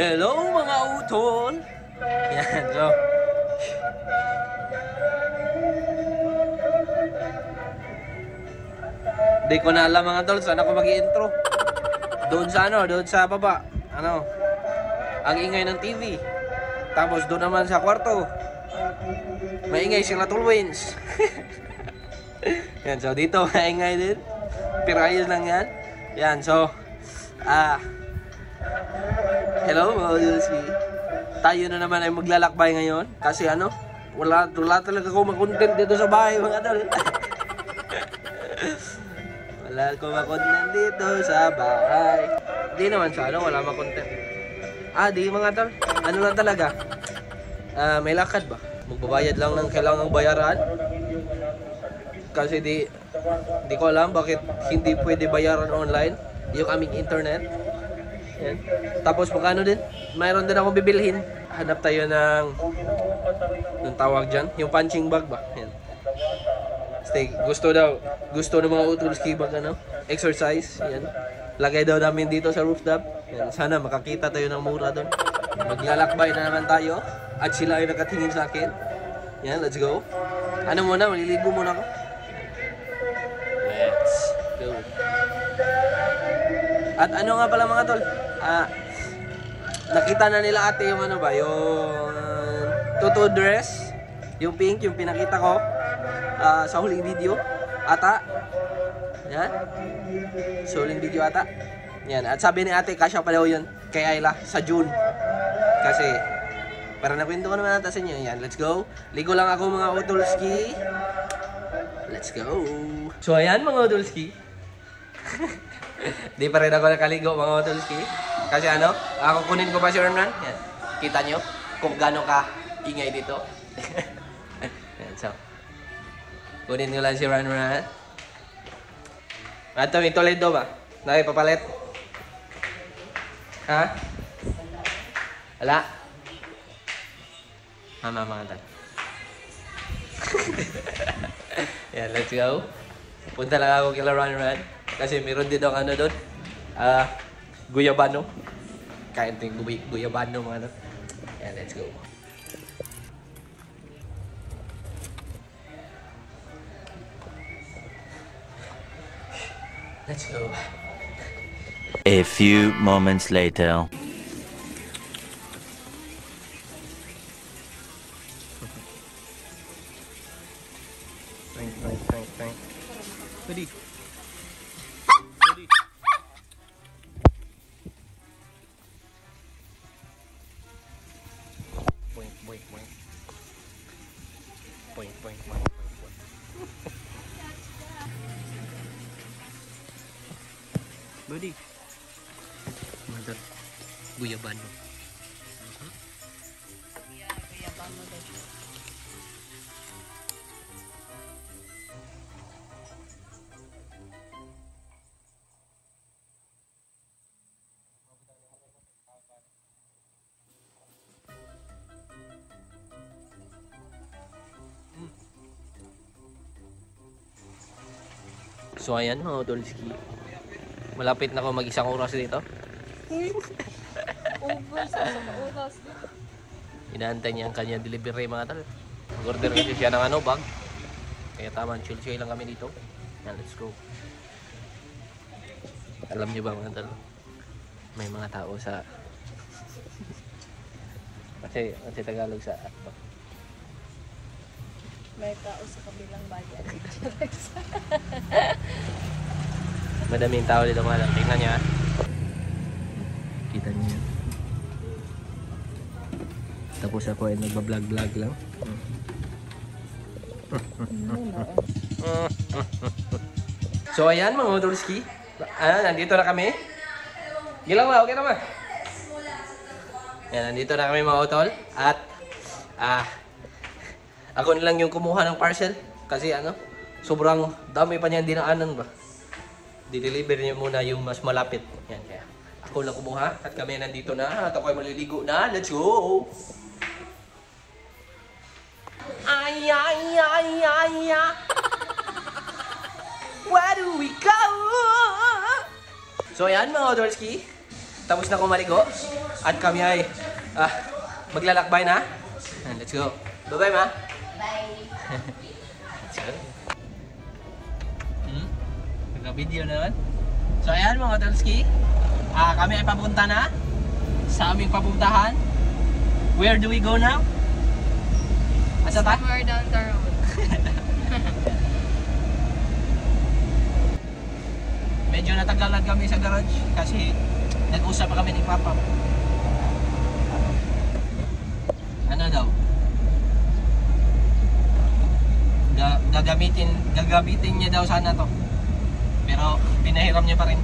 Hello mga utol! Yan, so di ko na alam mga tol, saan ako mag-i-intro. Doon sa doon sa baba. Ang ingay ng TV. Tapos doon naman sa kwarto, maingay sila Tulwins. Yan, so dito maingay din. Pero ayos lang yan. Yan, so hello mga Udolski. Tayo na naman ay maglalakbay ngayon. Kasi wala talaga ako makontent dito sa bahay mga tol. Wala ako makontent dito sa bahay. Hindi naman sa wala makontent. Di mga tol. Ano lang talaga. May lakad ba? Magbabayad lang ng kailangang bayaran. Kasi di ko alam bakit hindi pwede bayaran online yung aming internet. Yan. Tapos magkano din? Mayroon din akong bibilhin. Hanap tayo ng tawag dyan, yung punching bag ba? Yan. Gusto ng mga Udolski bag exercise. Yan. Lagay daw namin dito sa rooftop. Yan. Sana makakita tayo ng mura doon. Maglalakbay na naman tayo. At sila ay nakatingin sa akin. Yan, let's go. Maliligo muna ako. Let's go. At nga pala mga tol, nakita na nila ate yung yung tutu dress, yung pink, yung pinakita ko sa huling video ata. Yan. Sa huling video ata. Yan. At sabi ni ate, kasya pa daw yun kay Ayla sa June. Kasi para nakwento ko naman ata sa inyo. Yan, let's go. Ligo lang ako mga Udolski. Let's go. So ayan mga Udolski. Di pa rin ako nakaligo mga Udolski. Kasi ako kunin ko pa si Ronran. Yan. Kita nyo kung gano'n ka ingay dito. Yan, so kunin ko lang si Ronran. Ato, may Toledo ba? Papalit? Ha? Wala? Mga tal. Yan, let's go. Punta lang ako kila Ronran. Kasi meron din ang doon. Guyabano. Kain ito yung guyabano mga Yan, let's go. Let's go. A few moments later. Thank. Ready. Point. Buddy. Mother. Guyabano. Guyabano daw siya. So ayan mga Udolski. Malapit na ako mag-isang oras dito. Over sa oras. Inaantay niya ang kanyang delivery mga tal. Mag-order kasi siya ng bag. Kaya tama, chill lang kami dito. Yan, let's go. Alam niyo ba mga tal? May mga tao sa kasi Tagalog sa May tao sa kabilang bayan. madaming tao dito mga tal. Tingnan niya. Kita niyo. Tapos ako ay nagba-vlog lang. So ayan mga Udolski. Nandito na kami. Gilang ba? Okay naman. Yan, nandito na kami mga utol. At ako na lang yung kumuha ng parcel. Kasi sobrang dami pa niyan dinaanan ba. Di-deliver niyo muna yung mas malapit. Yan, kaya ako lang kumuha. At kami nandito na. At ako ay maliligo na. Let's go! Ay. Where do we go? So yan mga Udolski. tapos na kumaligo. At kami ay maglalakbay na. And let's go. Bye-bye, ma. Bye. Let's go. Nagka-video naman. So ayan mga Tolski. Kami ay papunta na sa aming papuntahan. Where do we go now? Asa ta? Somewhere down the road. Medyo natagalan kami sa garage kasi nag-usap pa kami ni Papa. Ano daw? Gagamitin niya daw sana to. Pero pinahiram niya pa rin.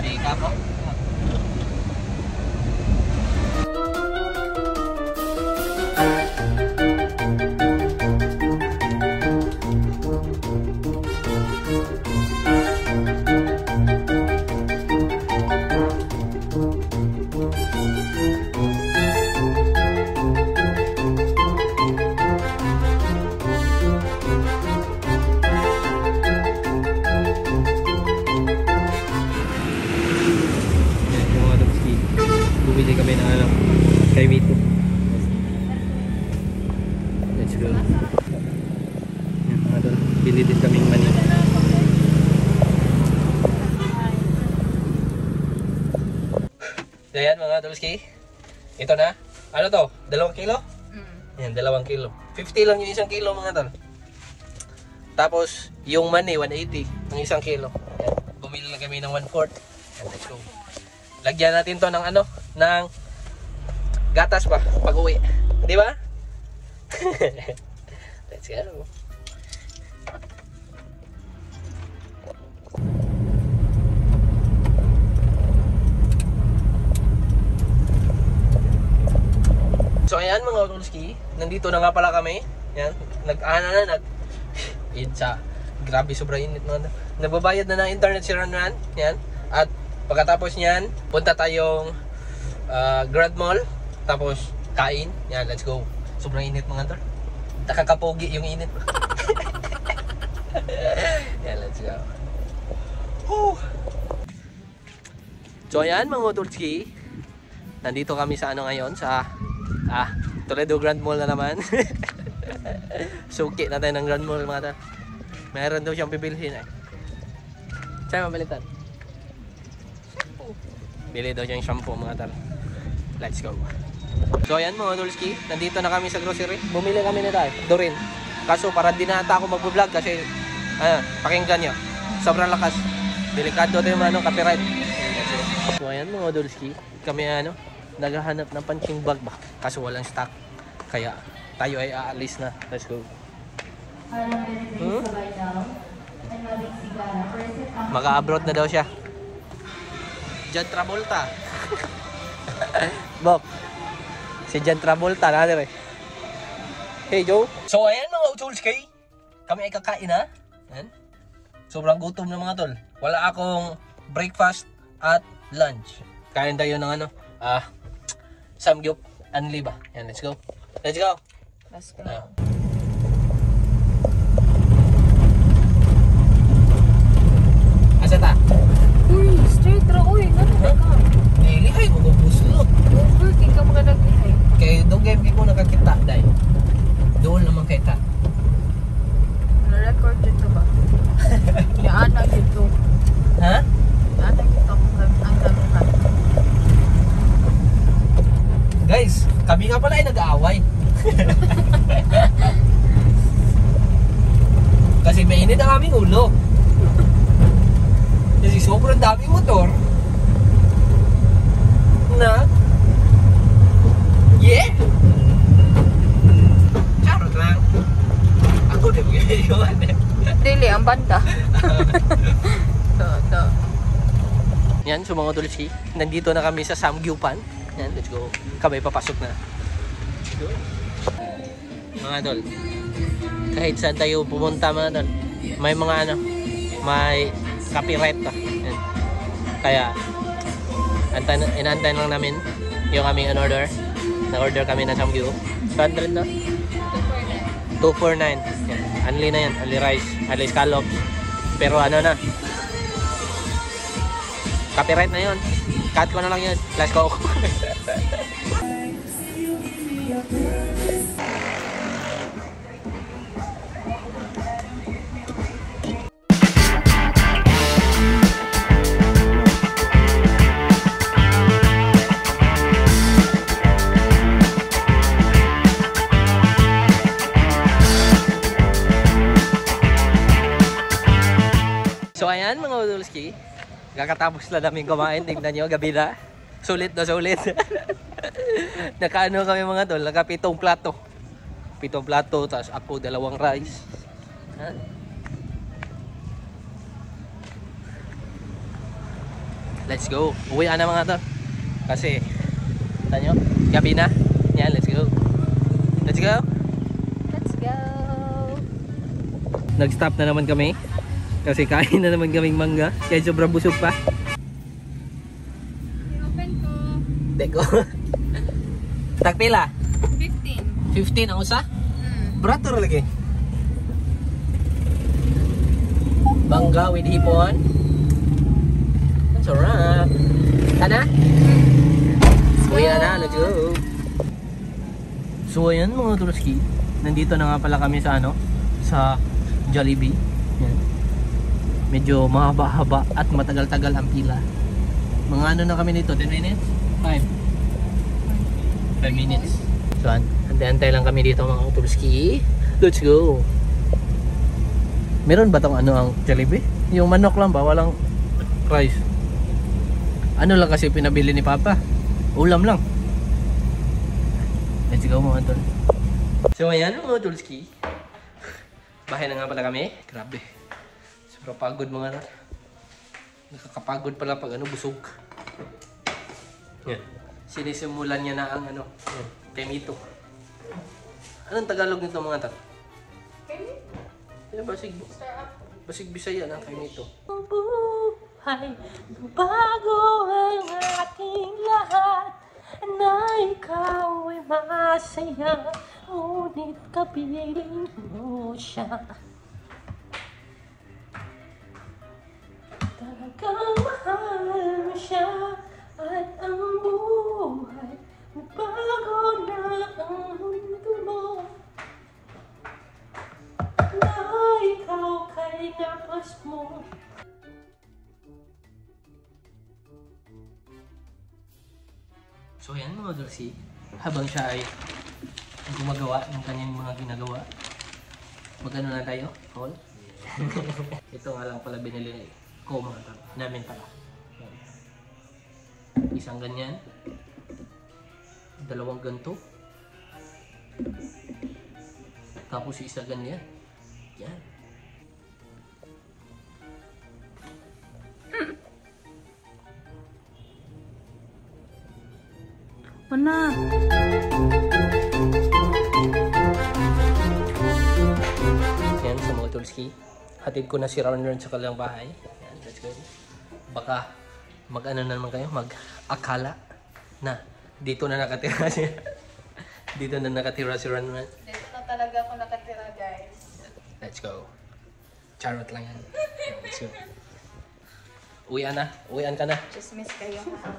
Sige po. Bumili kami ng kay Mito. Let's go. Yan, bili din kaming mani. So yan mga Tolski. Ito na. Ano to? 2 kilo? Yan, 2 kilo. 50 lang yung 1 kilo mga tol. Tapos yung mani 180 ang 1 kilo. Yan. Bumili lang kami ng 1/4. Yan, let's go. Lagyan natin to ng ng gatas pa pag-uwi. Di ba? Let's go. So ayan mga Tolski, nandito na nga pala kami. Yan, grabe sobrang init mga. Nagbabayad na ng internet si Ranran. Yan. At pagkatapos niyan, punta tayong Grand Mall, tapos kain. Yan, let's go. Sobrang init mga tol. Nakakapogi yung init. Yan, let's go. Whew. So ayan mga Tolski, nandito kami sa ngayon sa Toledo Grand Mall na naman. Suki natin ng Grand Mall mga tol. Meron daw siyang bibilhin eh. Saan mabalitan? Bili daw siyang shampoo mga tal. Let's go. So ayan mga Tolski, nandito na kami sa grocery. Bumili kami na tayo, Dorin. Kaso para di na ata ako mag-vlog kasi pakinggan nyo. Sobrang lakas. Delikado ito yung copyright. So ayan mga Tolski, kami naghahanap ng punching bag ba? Kaso walang stock. Kaya tayo ay aalis na. Let's go. Maka-abroad na daw siya. John Travolta. Bob. Si John Travolta na rin. Hey Joe. So ayan mga Tolski, kami ay kakain na. Ayan. Sobrang gutom na mga tol. Wala akong breakfast at lunch. Kain tayo ng samgyup anli ba. Ayan, let's go. Let's go. Let's go. Asa ta? Uy, straight ra. Uy, naman ka. Ay, magubuslot. Overking ka mga nag-ihay. Kaya doon game ko nakakita dahil. Doon naman kita. Na-record dito ba? Yaan na dito. Ha? Yaan na dito ang gamitan. Guys, kami nga pala ay nag-aaway. Kasi mainit ang aming ulo. Kasi sobrang daming motor na charot lang. Ako din yun. Dili, ang banda. Yan, so mga Tolski, nandito na kami sa Samgyupan. Yan, let's go. Kami papasok na. Mga tol, kahit saan tayo pumunta mga tol, may mga may copyright pa. Yan. Kaya inaantay lang namin yung aming order. Na-order kami ng samgyup. 200 na? 249. Yan. Only na yan. Only rice. Only scallops. Pero ano na. Copyright na yun. Cut ko na lang yun. Let's go. So ayan mga Udolski, kakatapos lang namin kumain, tingnan nyo, gabi na. Sulit na sulit. Nakaano kami mga tol, naka 7 plato. 7 plato, tapos ako 2 rice. Ha? Let's go. Uwi na mga tol. Kasi, tingnan nyo, gabi na. Yan, let's go. Let's go. Let's go. Nag-stop na naman kami. Kasi kain na naman kaming mangga. Kaya sobrang busog pa. Open ko. Teko. Tagpila? 15. 15 ang usa? Brato lagi. Mangga with hipon. Ang sarap. Kana? Uwi na, let's go. So ayan mga Turuski. Nandito na nga pala kami sa ano? Sa Jollibee. Yan. Medyo mahaba-haba at matagal-tagal ang pila. Mga ano na kami dito? 10 minutes? 5 minutes. So, antay-antay lang kami dito mga Utulski. Let's go! Meron ba tong ano ang Jollibee? Yung manok lang ba? Walang rice. Ano lang kasi pinabili ni Papa? Ulam lang. Let's go mga Utol. So, ayan mga Utulski. Bahay na nga pala kami. Grabe. Pero pagod mga na. Nakakapagod pala pag ano, busog. Yan. Sinisimulan niya na ang ano, yan, temito. Anong Tagalog nito mga tat? Basig Bisaya na temito. Ang buhay, bago ang ating lahat, na ikaw ay masaya, ngunit kapiling mo siya. Talagang mahal mo siya, at ang buhay, bago na ang mundo mo, na ikaw kay nais mo. So yan mga Dulce, habang siya ay gumagawa ng kanyang mga ginagawa, magano na tayo, Paul? Ito nga lang pala binili ko namin pala. Isang ganyan, 2 ganito, tapos isa ganyan. Yan. Mana? Yan sa mga Tulski. Hatid ko na si Ron sa kanilang bahay. Yan, let's go. Baka mag-ano na naman kayo, mag-akala na dito na nakatira siya. Dito na nakatira si Ron. Dito na talaga ako nakatira, guys. Let's go. Charot lang yan. Let's go. Uwian na. Uwian ka na. Chismis kayo, ha?